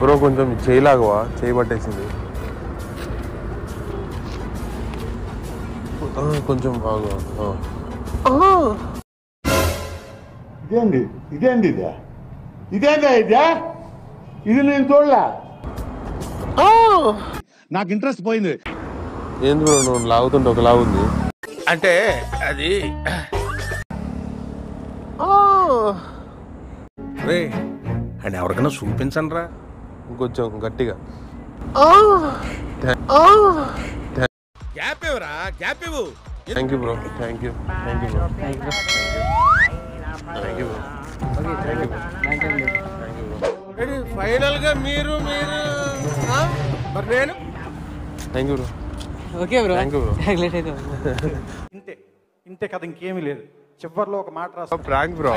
Bro కొంచెం చేయలాగవా, చేయి పట్టేసింది కొంచెం బాగా. ఇదేంది ఇది నేను చూడలే, నాకు ఇంట్రెస్ట్ పోయింది. ఏంది బ్రో నువ్వు లాగుతుంటే ఒకలా ఉంది అంటే అది రే అని ఎవరికైనా చూపించండి రా కొంచెం గట్టిగా. గ్యాప్ ఇవ్వరా, గ్యాప్ ఇవ్వు. Thank you bro, thank you bro, thank you bro. Final గా మీరు మీరు మరి నేను thank you bro. Okay bro, thank you bro. ఇంతే ఇంతే కదా, ఇంకేమీ లేదు. చివరిలో ఒక మాట రాస్తా. Prank bro.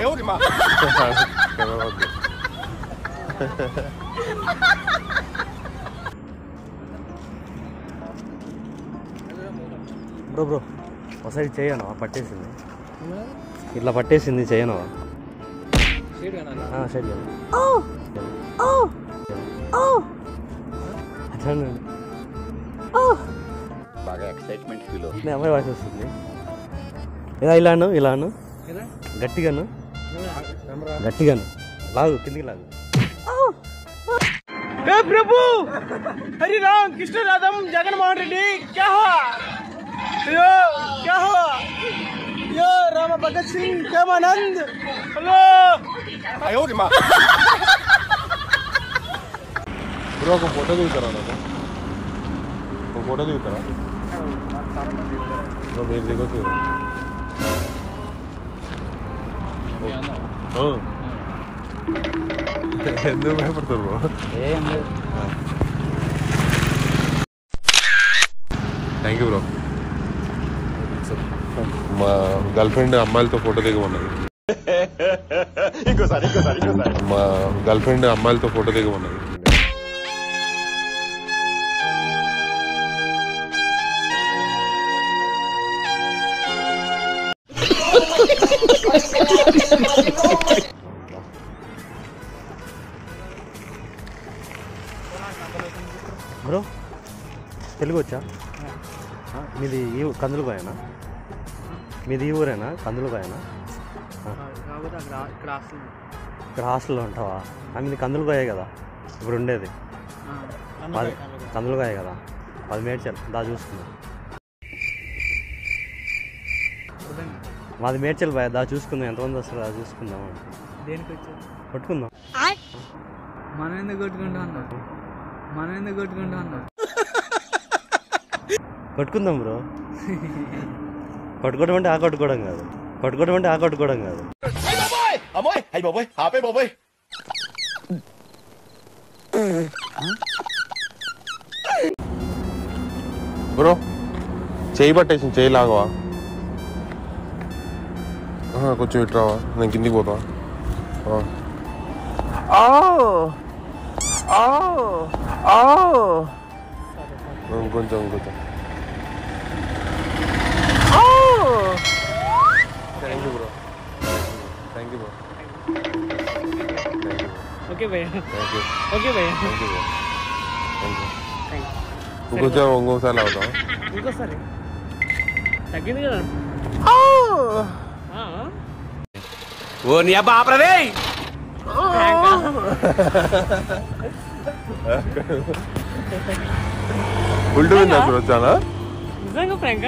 బ్రో బ్రో ఒకసారి చేయను, పట్టేసింది ఇట్లా పట్టేసింది, చేయను షేడ్ బాగా ఎక్సైట్మెంట్ ఫీల్ అవుతుంది. అమ్మాయి వాయిస్ వస్తుంది. ఇలాను ఇలాను గట్టిగాను గట్టిగాను లాగు, కిందికి లాగు. ప్రభు హరి రామ్ కృష్ణ రాధం జగన్మోహన్ రెడ్డి క్యా హువా, क्या हुआ यो राम भगत सिंह प्रेमानंद हेलो బ్రో ఒక ఫోటో దిగుతారా, నాకు ఒక ఫోటో దిగుతారా బ్రో? మీరు దిగొచ్చు. ఎందుకు భయపడతారు బ్రో? Thank you bro. మా గర్ల్ ఫ్రెండ్ అమ్మాయిలతో ఫోటో దిగమన్నది. మా గర్ల్ ఫ్రెండ్ అమ్మాయిలతో ఫోటో దిగమన్నది. బ్రో తెలుగు వచ్చా? మీది ఈ కందులపాయనా? మీది ఈ ఊరేనా? కందులపాయనా? ఇక్కడ హాస్టల్లో ఉంటావా? మీది కందులపాయే కదా ఇప్పుడు ఉండేది? కందులపాయ కదా, 10 మేడ్చల్ దా చూసుకుందాం. మాది మేడ్చల్ బాయ్, దా చూసుకుందాం ఎంతమంది వస్తారు, దా చూసుకుందాం. దేనికి వచ్చావు? కొట్టుకుందాం. మనం ఎందుకు కొట్టుకుంటా అన్నా, మనం ఎందుకు కొట్టుకుంటా అన్నా? కొట్టుకుందాం బ్రో. కొట్టుకోవడం అంటే ఆ కొట్టుకోవడం కాదు, కొట్టుకోవడం అంటే ఆ కొట్టుకోవడం కాదు. బ్రో చేయి పట్టేసింది, చేయి లాగవా, కొంచెం ఇటు రావా, నేను కిందికి పోతా. కొంచెం కొంచెం. Thank you bro, thank you bro. Okay భయ్యా, థ్యాంక్ యూ, ఓకే భయ్యా, thank you bro, thank you. ఇంకోసారి అవుతాం. ఇంకోసారి తగ్గింది కదా. ఓ నీ అబ్బా ఆపరదే. ఫుల్ టు విన్ బ్రో, చాలా నిజంగా ప్రాంక్.